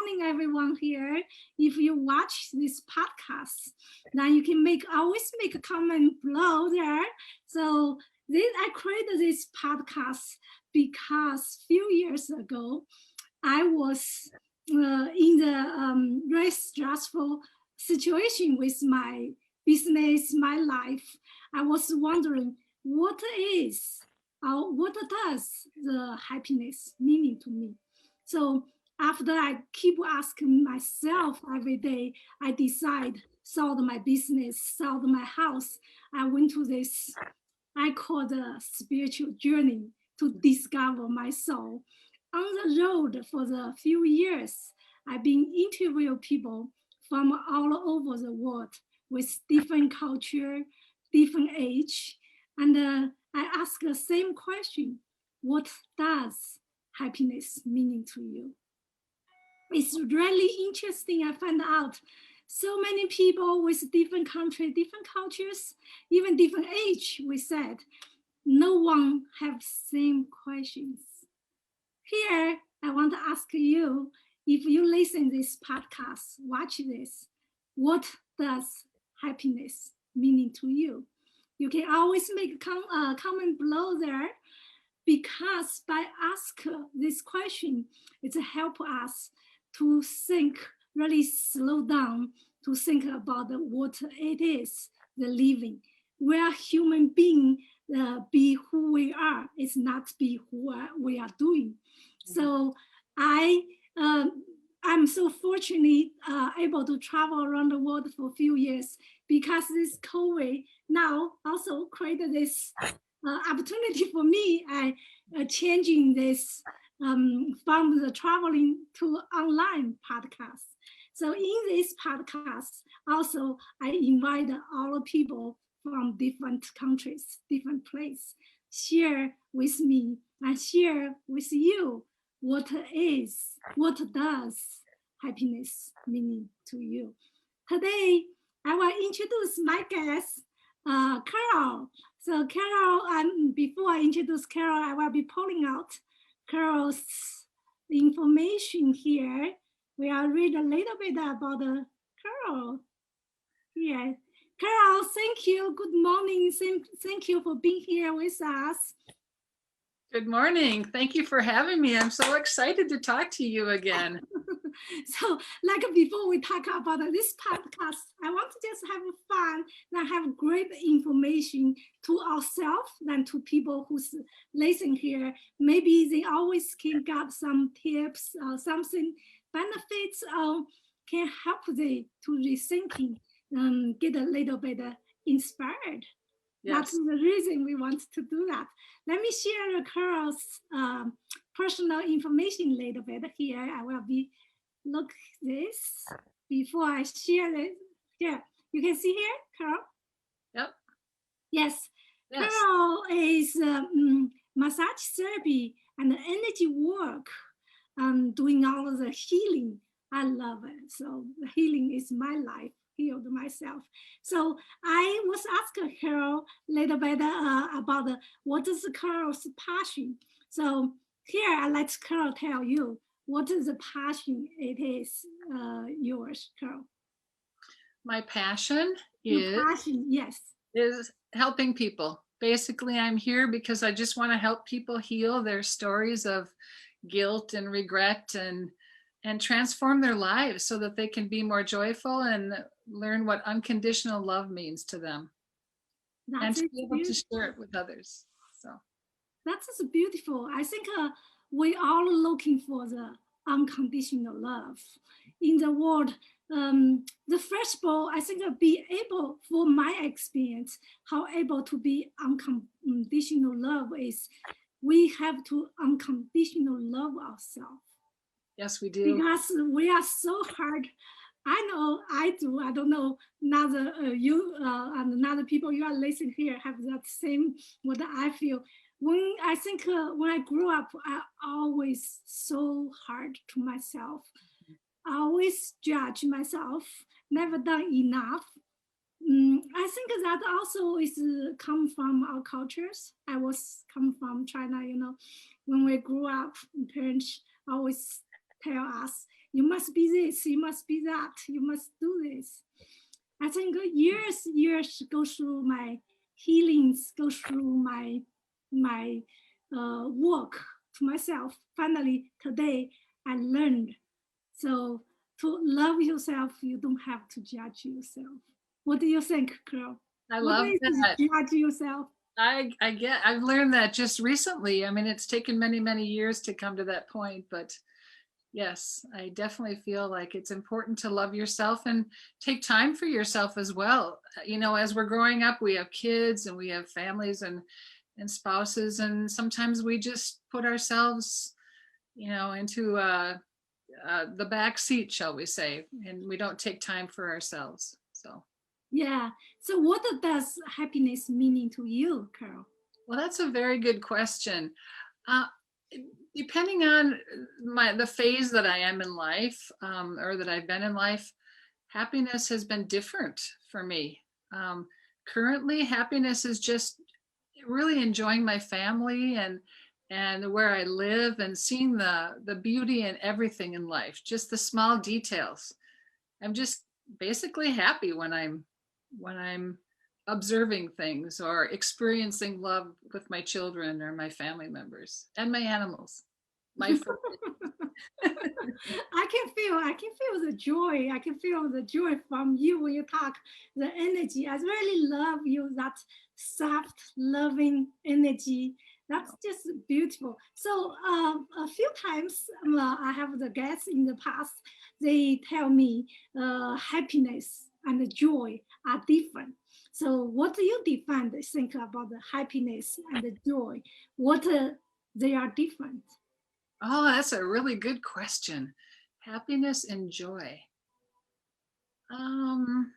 morning, everyone here. If you watch this podcast, then you can always make a comment below there. So I created this podcast because few years ago, I was in the very stressful situation with my business, my life. I was wondering what does the happiness meaning to me? So after I keep asking myself every day, I decide, sold my business, sold my house. I went to this, I call the spiritual journey to discover my soul. On the road for the few years, I've been interviewing people from all over the world with different culture, different age. And I ask the same question, what does happiness mean to you? It's really interesting. I find out so many people with different country, different cultures, even different age, we said, no one have same questions. Here, I want to ask you, if you listen this podcast, watch this, what does happiness meaning to you? You can always make a comment below there, because by ask this question, it help us to think, really slow down, to think about what it is, the living. We are human being, be who we are. It's not be who we are doing. So I'm so fortunate able to travel around the world for a few years, because this COVID now also created this opportunity for me. I changing this from the traveling to online podcast. So in this podcast, also I invite all people from different countries, different places, share with me and share with you what does happiness meaning to you. Today, I will introduce my guest, Carol. So Carol, before I introduce Carol, I will be pulling out Carol's information here. We will read a little bit about Carol here. Carol, thank you. Good morning. Thank you for being here with us. Good morning. Thank you for having me. I'm so excited to talk to you again. So like before we talk about this podcast, I want to just have fun and have great information to ourselves and to people who's listening here. Maybe they always can get some tips or something benefits or can help them to rethinking, get a little bit inspired. Yes. That's the reason we want to do that. Let me share Carol's personal information a little bit here. I will be look this before I share it. Here, you can see here, Carol? Yep. Yes. Carol is massage therapy and energy work, doing all of the healing. I love it. So the healing is my life, healed myself. So I was asking Carol a little bit about what is Carol's passion. So here I let Carol tell you, what is the passion it is yours, Carol? My passion yes, is helping people. Basically, I'm here because I just want to help people heal their stories of guilt and regret and transform their lives so that they can be more joyful and learn what unconditional love means to them. And to be able to share it with others. So that's beautiful. I think we are looking for the unconditional love in the world. The first of all, I think be able, for my experience, how able to be unconditional love is we have to unconditional love ourselves. Yes, we do. Because we are so hard. I know I do. I don't know another you and another people you are listening here have that same what I feel. When I think when I grew up, I always so hard to myself. I always judge myself, never done enough. I think that also is come from our cultures. I was come from China, when we grew up, parents always tell us, You must be this, you must be that, you must do this. I think years go through my healings, go through my work to myself. Finally, today I learned. So to love yourself, you don't have to judge yourself. What do you think, Carol? I What love is that. judge yourself? I've learned that just recently. I mean, it's taken many years to come to that point, but yes, I definitely feel like it's important to love yourself and take time for yourself as well. You know, as we're growing up, we have kids and we have families and spouses, and sometimes we just put ourselves, you know, into the back seat, shall we say, and we don't take time for ourselves. So, Yeah. So what does happiness meaning to you, Carol? well, that's a very good question. Uh, Depending on the phase that I am in life, or that I've been in life, happiness has been different for me. Currently, happiness is just really enjoying my family and where I live and seeing the beauty in everything in life, just the small details. I'm just basically happy when I'm observing things or experiencing love with my children or my family members and my animals. My fur. I can feel the joy. I can feel the joy from you when you talk, the energy. I really love you, that soft, loving energy. That's just beautiful. So a few times I have the guests in the past, they tell me happiness and the joy are different. So what do you define, think about the happiness and the joy? What they are different? Oh, that's a really good question. Happiness and joy. Um,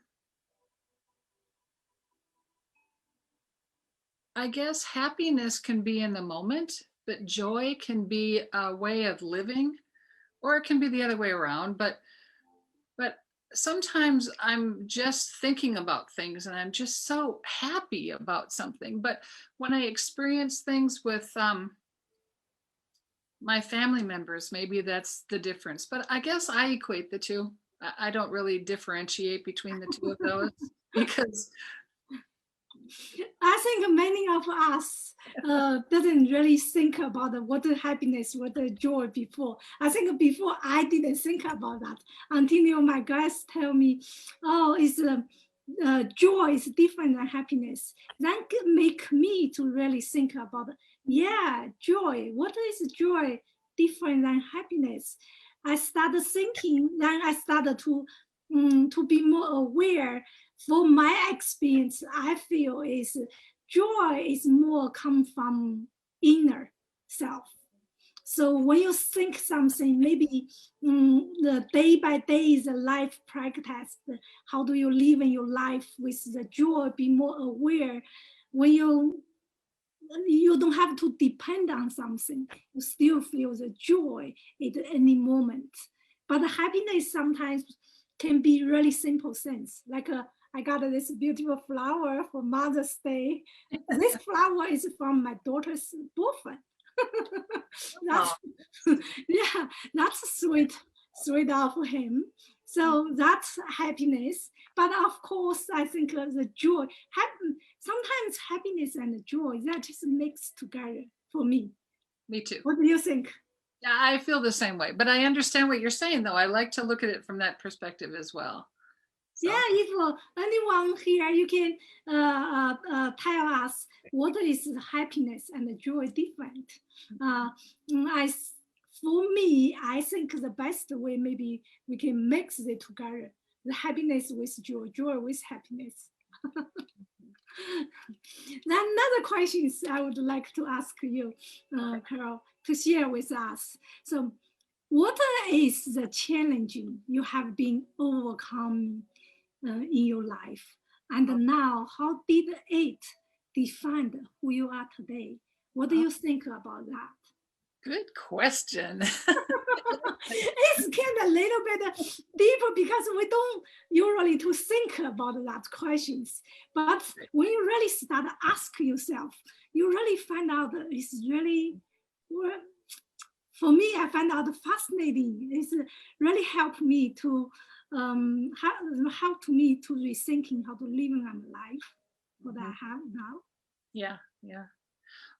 I guess happiness can be in the moment, but joy can be a way of living, or it can be the other way around. But sometimes I'm just thinking about things and I'm just so happy about something. But when I experience things with my family members, maybe that's the difference. But I guess I equate the two. I don't really differentiate between the two of those because I think many of us doesn't really think about what the happiness, what the joy before. I think before I didn't think about that until my guys tell me, oh, it's joy is different than happiness. That could make me to really think about, yeah, joy. What is joy different than happiness? I started thinking, then I started to be more aware. For my experience, I feel is joy is more come from inner self. So when you think something, maybe the day by day is a life practice. How do you live in your life with the joy? Be more aware. When you don't have to depend on something, you still feel the joy at any moment. But the happiness sometimes can be really simple things, like I got this beautiful flower for Mother's Day. This flower is from my daughter's boyfriend. That's yeah, that's sweet of him. So that's happiness. But of course, I think the joy, sometimes happiness and joy, that just mixed together for me. me too. What do you think? Yeah, I feel the same way, but I understand what you're saying, though. I like to look at it from that perspective as well. Yeah, So, if anyone here, you can tell us what is happiness and joy different. Uh, I, for me, I think the best way maybe we can mix it together: the happiness with joy, joy with happiness. Another question I would like to ask you, Carol, to share with us. So, what is the challenging you have been overcoming in your life? And now, how did it define who you are today? What do you think about that? good question. It's kind of a little bit deeper because we don't usually to think about that questions. But when you really start to ask yourself, you really find out that it's really for me, I find out fascinating. It's really helped me to help me to rethinking how to live my life, what I Mhm. have now. Yeah, yeah.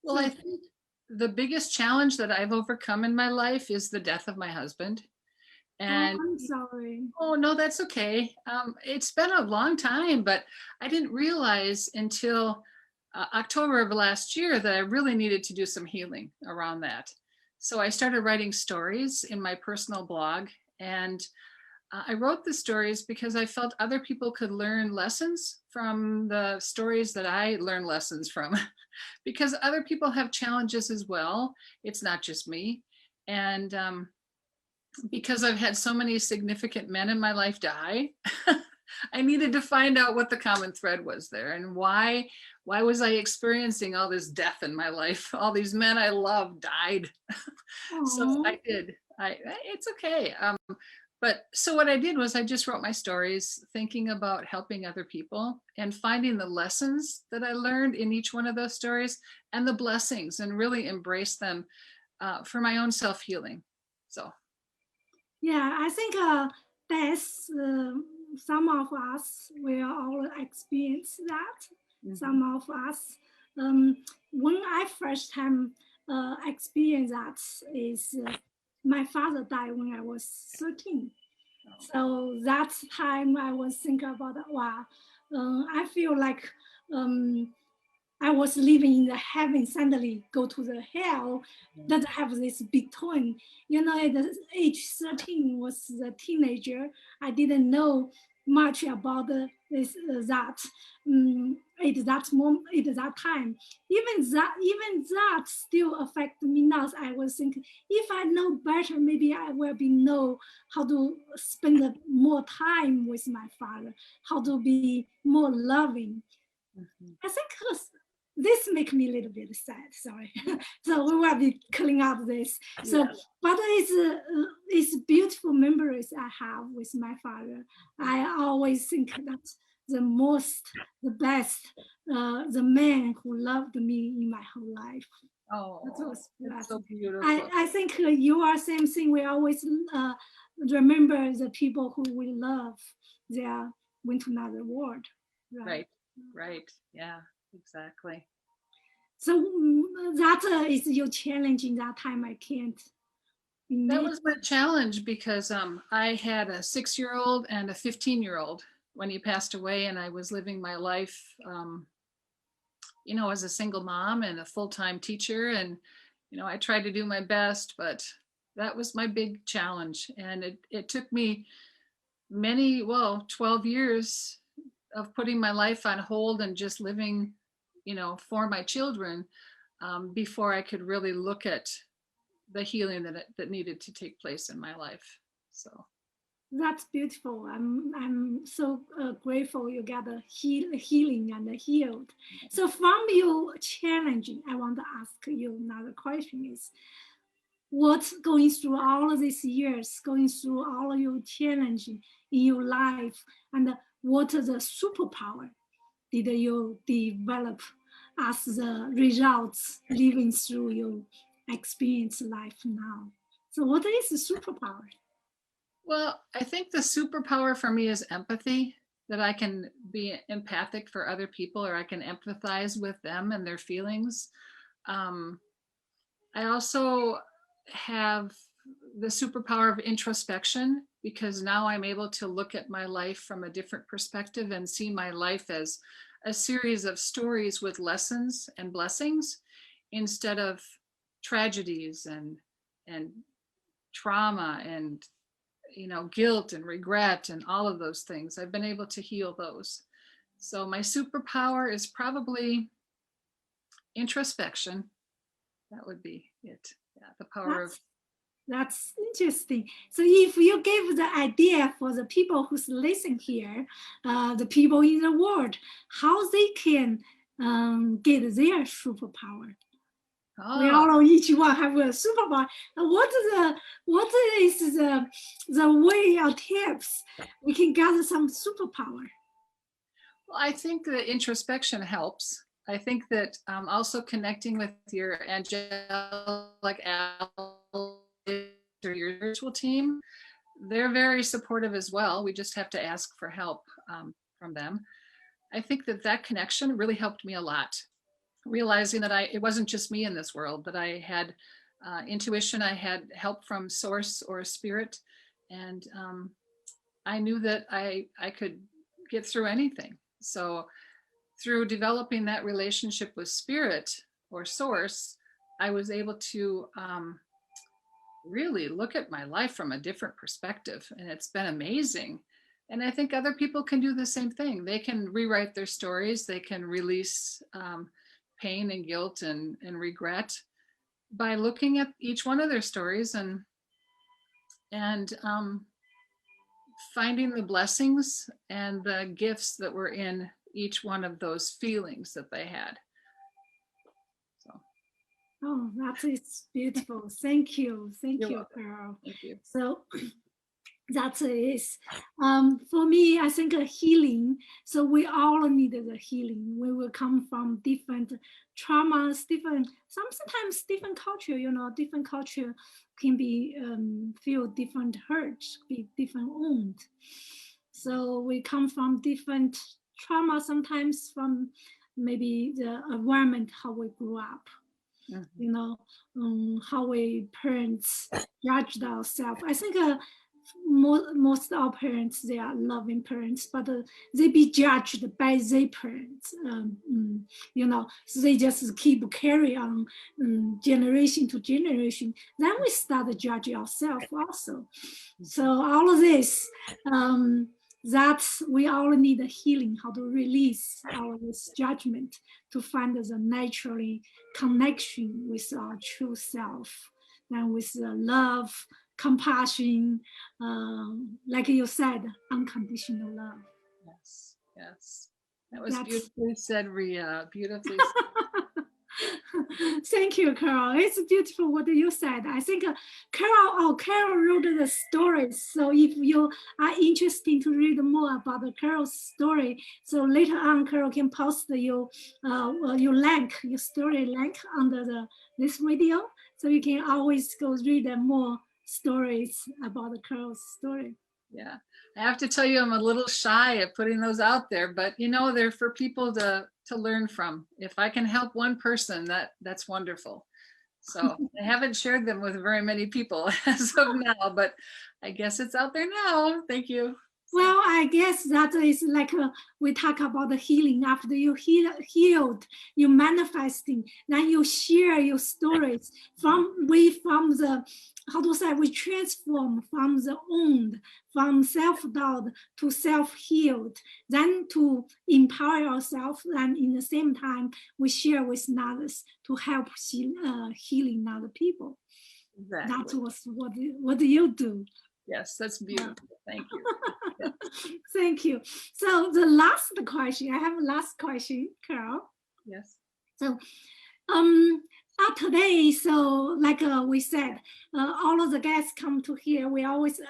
Well, I So, think the biggest challenge that I've overcome in my life is the death of my husband. oh, And I'm sorry. oh, no, that's okay. It's been a long time, but I didn't realize until October of last year that I really needed to do some healing around that. So I started writing stories in my personal blog, and I wrote the stories because I felt other people could learn lessons from the stories that I learned lessons from, because other people have challenges as well. It's not just me. And because I've had so many significant men in my life die, I needed to find out what the common thread was there and why was I experiencing all this death in my life? All these men I love died. So Oh, I did. It's okay. But so what I did was I just wrote my stories thinking about helping other people and finding the lessons that I learned in each one of those stories and the blessings and really embrace them for my own self-healing. So yeah, I think that's some of us will all experience that. mhm. Some of us, um, when I first time experienced that is my father died when I was 13. So that time I was thinking about, wow, I feel like um, I was living in the heaven, suddenly go to the hell that have this between. You know, at the age 13 was a teenager. I didn't know much about this that at that moment, at that time. Even that still affected me now. I was thinking, if I know better, maybe I will be know how to spend more time with my father, how to be more loving. Mhm. I think this make me a little bit sad. Sorry. So we will be cleaning up this. So, Yeah. but it's beautiful memories I have with my father. I always think that's the most, the best, the man who loved me in my whole life. That Oh, was that's that's. so beautiful. I think you are same thing. We always remember the people who we love. They are went to another world, right? Right. Right. Yeah, exactly. So that is your challenge in that time. I can't That imagine. was my challenge because I had a 6-year-old and a 15-year-old when he passed away, and I was living my life, as a single mom and a full-time teacher. And, I tried to do my best, but that was my big challenge. And it took me 12 years of putting my life on hold and just living, for my children before I could really look at the healing that needed to take place in my life. So That's beautiful. I'm so grateful you got a healing and healed. So from your challenging, I want to ask you another question: is what's going through all of these years, going through all of your challenging in your life, and what are the superpower did you develop as the results living through your experience life now? So what is the superpower? well, I think the superpower for me is empathy, that I can be empathic for other people, or I can empathize with them and their feelings. um, I also have the superpower of introspection, because now I'm able to look at my life from a different perspective and see my life as a series of stories with lessons and blessings instead of tragedies and trauma and guilt and regret and all of those things. I've been able to heal those. So my superpower is probably introspection. That would be it. Yeah, the power of. That's that's interesting. So if you give the idea for the people who's listening here, the people in the world, how they can get their superpower. We Oh, all know each one have a superpower. What is the way or tips we can gather some superpower? well, I think that introspection helps. I think that also connecting with your angelic or your virtual team, they're very supportive as well. We just have to ask for help from them. I think that that connection really helped me a lot, realizing that it wasn't just me in this world, that I had intuition, I had help from source or spirit, and I knew that I could get through anything. So through developing that relationship with spirit or source, I was able to really look at my life from a different perspective, and it's been amazing. And I think other people can do the same thing. They can rewrite their stories. They can release pain and guilt and regret by looking at each one of their stories and finding the blessings and the gifts that were in each one of those feelings that they had. So. Oh, that is beautiful. Thank you. Thank You're you, welcome. Carol. Thank you. So that is, for me, I think a healing. So we all need the healing. We will come from different traumas, sometimes different culture, different culture can be, feel different hurts, be different wound. So we come from different trauma, sometimes from maybe the environment, how we grew up. How we parents judged ourselves. I think most of our parents, they are loving parents, but they be judged by their parents, so they just keep carry on generation to generation. Then we start judging ourselves also. So all of this, that we all need a healing, how to release our judgment to find the naturally connection with our true self and with the love, compassion, like you said, unconditional love. Yes. That was beautifully said, Riya. Beautifully said. Thank you, Carol. It's beautiful what you said. I think Carol wrote the stories. So if you are interested to read more about the Carol's story, so later on, Carol can post your link, your story link under this video. So you can always go read more stories about the Carol's story. Yeah, I have to tell you, I'm a little shy of putting those out there, but they're for people to learn from. If I can help one person, that's wonderful. So I haven't shared them with very many people as of now, but I guess it's out there now. Thank you. Well, I guess that is like we talk about the healing. After you healed, you manifesting, then you share your stories from the, how to say, we transform from the wound, from self-doubt to self-healed, then to empower ourselves, and in the same time, we share with others to help healing other people. Exactly. That was what do you do? Yes, that's beautiful. Thank you. Yes. Thank you. So the last question, I have a last question, Carol. Yes. So today, so like we said, all of the guests come to here. I always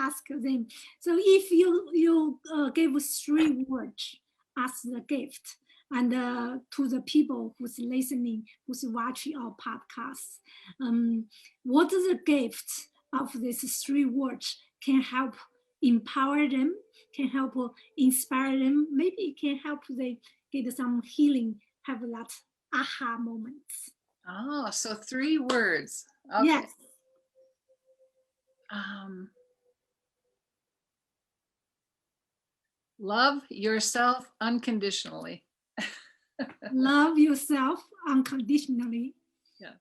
ask them. So if you gave 3 words as the gift, and to the people who's listening, who's watching our podcast, what is the gift of these 3 words can help empower them, can help inspire them, maybe it can help they get some healing, have that aha moments. Oh, so 3 words. Okay. Yes. Love yourself unconditionally. Love yourself unconditionally. Yes.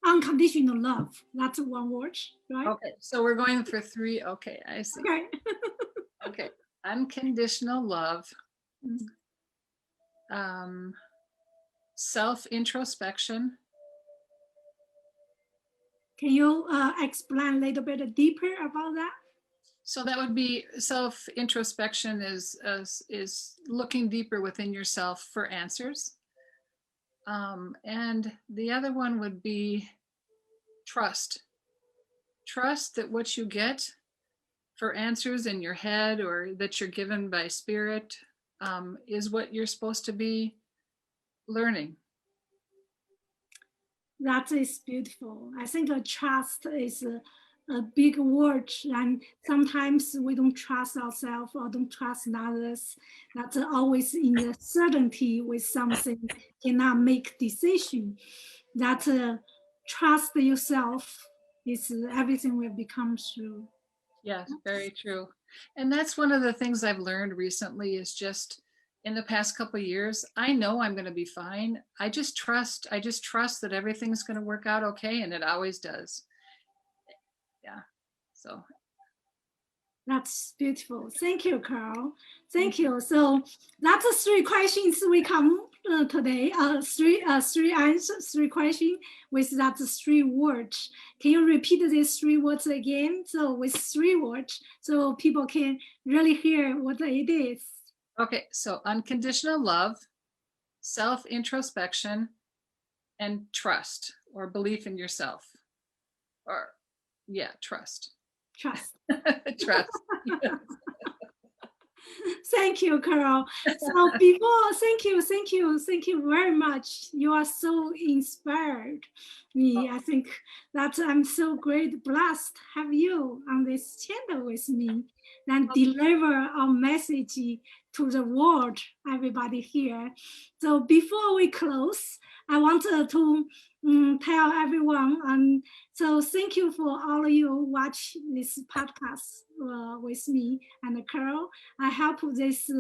Unconditional love. That's 1 word, right? Okay, so we're going for 3. Okay, I see. Okay. Okay, unconditional love. Self-introspection. Can you explain a little bit deeper about that? So that would be self-introspection is looking deeper within yourself for answers. And the other one would be trust. Trust that what you get for answers in your head or that you're given by spirit is what you're supposed to be learning. That is beautiful. I think trust is a big word, and sometimes we don't trust ourselves or don't trust others. That's always in the certainty with something, cannot make decision. That trust yourself is everything will become true. Yes, very true. And that's one of the things I've learned recently is just in the past couple of years, I know I'm going to be fine. I just trust that everything's going to work out okay, and it always does. Yeah. So That's beautiful. Thank you, Carl. Thank you. So that's three questions we come today. Three answers, three questions with that three words. Can you repeat these three words again? So with three words, so people can really hear what it is. okay, so unconditional love, self introspection, and trust or belief in yourself. Or yeah, trust. Trust. Trust. Thank you, Carol. So before, thank you very much. You are so inspired me. I think that I'm so great, blessed have you on this channel with me and deliver our message to the world, everybody here. So before we close, I wanted to tell everyone, so thank you for all of you watch this podcast with me and Carol. I hope this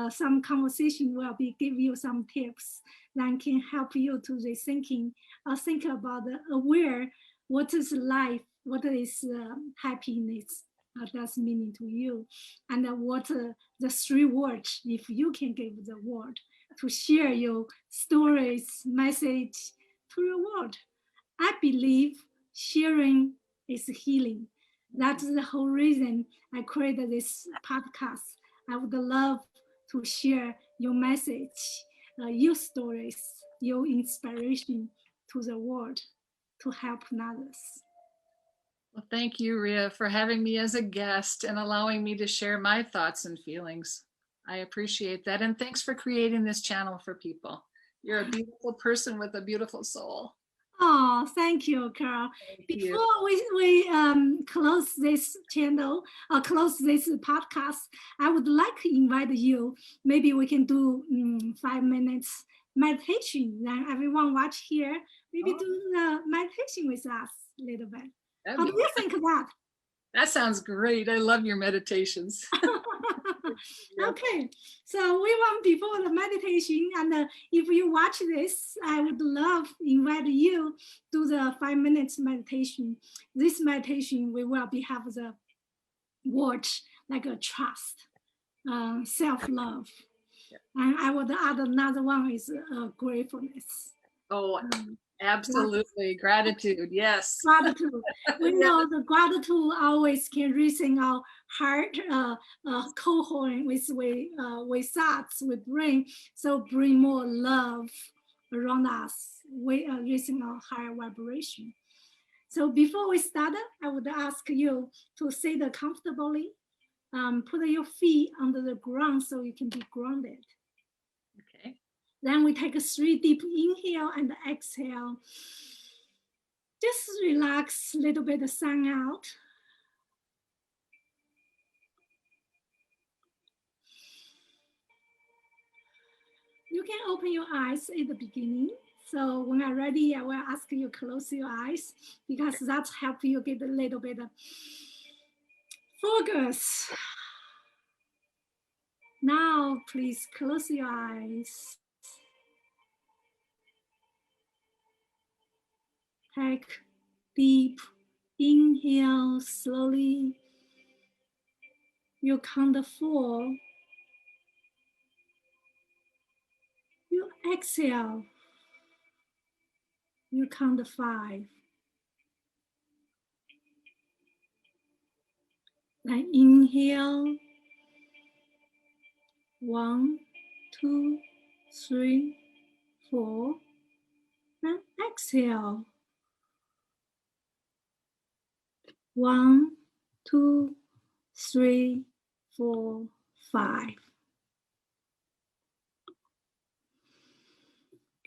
some conversation will be give you some tips that can help you to rethinking or think about aware what is life, what is happiness, does meaning to you, and what the three words if you can give the word to share your stories, message to the world. I believe sharing is healing. That's the whole reason I created this podcast. I would love to share your message, your stories, your inspiration to the world to help others. Well, thank you, Ria, for having me as a guest and allowing me to share my thoughts and feelings. I appreciate that. And thanks for creating this channel for people. You're a beautiful person with a beautiful soul. Oh, thank you, Carol. Thank you. Before we close this channel or close this podcast, I would like to invite you. Maybe we can do 5 minutes meditation. Then everyone watch here. Maybe Oh, do the meditation with us a little bit. that'd How do be, you think of that? that sounds great. I love your meditations. Okay, so we want before the meditation, and if you watch this, I would love invite you to the 5 minutes meditation. This meditation we will be have the word like a trust, self-love, and I would add another one is gratefulness. Oh, Um, absolutely. Gratitude. Yes. Gratitude. We Yeah. know the gratitude always can reach in our heart, cohort with thoughts, with brain. So bring more love around us. We are raising our higher vibration. So before we start, I would ask you to sit comfortably. Put your feet under the ground so you can be grounded. Okay. Then we take a 3 deep inhale and exhale. Just relax a little bit, sun out. You can open your eyes at the beginning. So when I'm ready, I will ask you close your eyes because that helps you get a little bit of focus. Now, please close your eyes. Take deep inhale slowly. You count 4. You exhale. You count 5. Then inhale. 1, 2, 3, 4. And exhale. 1, 2, 3, 4, 5.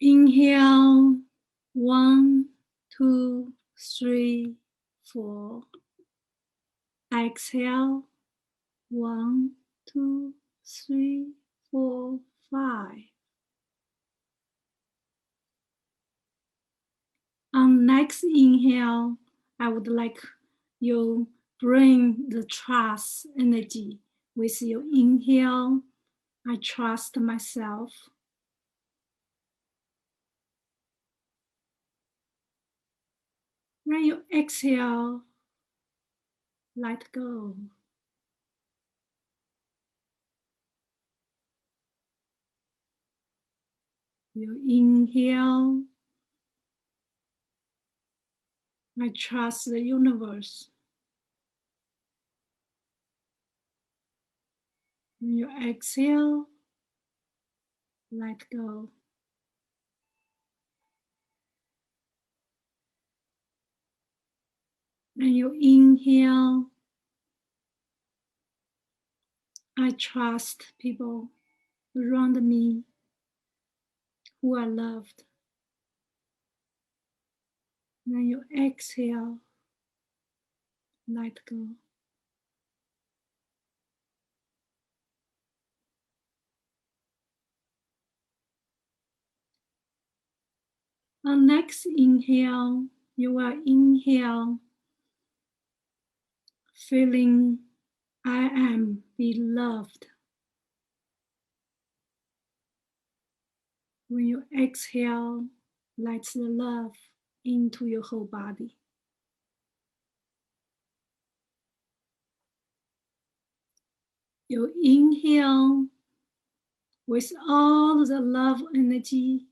Inhale. 1, 2, 3, 4. Exhale. 1, 2, 3, 4, 5. On next inhale, I would like you bring the trust energy with your inhale. I trust myself. When you exhale, let go. You inhale. I trust the universe. When you exhale, let go. When you inhale, I trust people around me who are loved. When you exhale, let go. On next inhale, you will inhale, feeling I am beloved. When you exhale, let the love into your whole body. You inhale with all the love energy.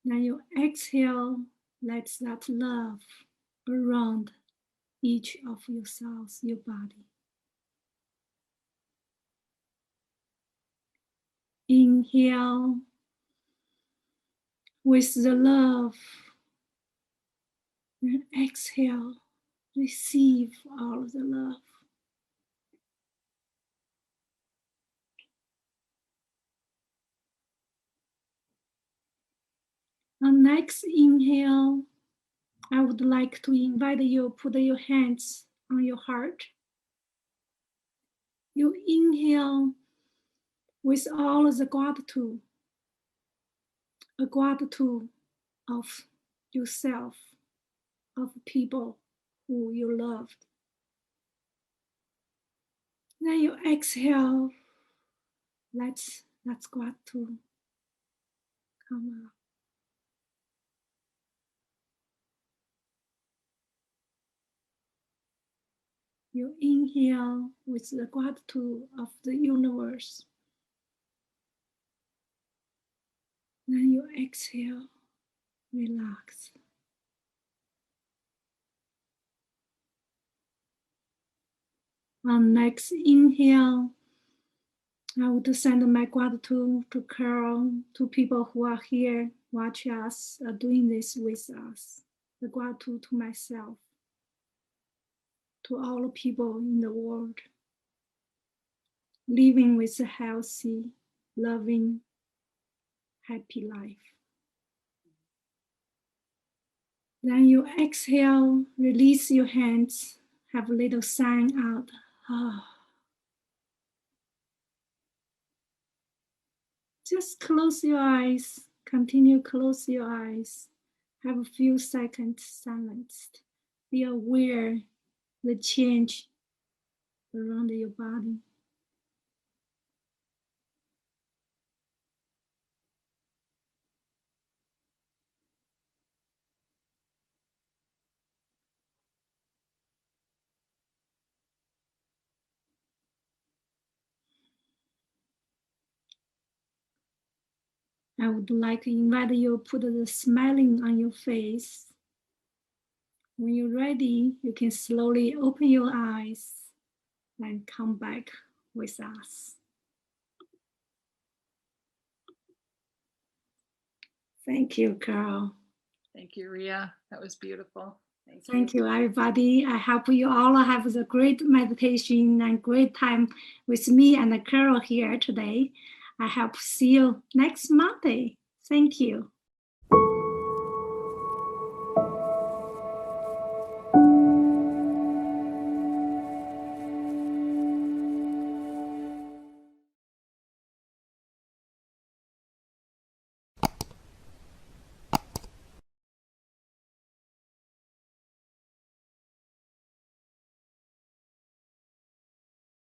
Then you exhale, let that love around each of your cells, your body. Inhale with the love, and exhale, receive all of the love. On next inhale, I would like to invite you to put your hands on your heart. You inhale with all the gratitude, a gratitude of yourself, of people who you loved. Then you exhale, let gratitude come out. You inhale with the gratitude of the universe. Then you exhale, relax. On next inhale, I would send my gratitude to Carol, to people who are here, watch us, doing this with us. The gratitude to myself, to all the people in the world, living with a healthy, loving, happy life. Then you exhale, release your hands, have a little sign out. Just close your eyes, continue close your eyes. Have a few seconds silenced. Be aware the change around your body. I would like to invite you to put the smiling on your face. When you're ready, you can slowly open your eyes and come back with us. Thank you, Carol. Thank you, Riya. That was beautiful. Thank you, everybody. I hope you all have a great meditation and great time with me and Carol here today. I hope to see you next Monday. Thank you.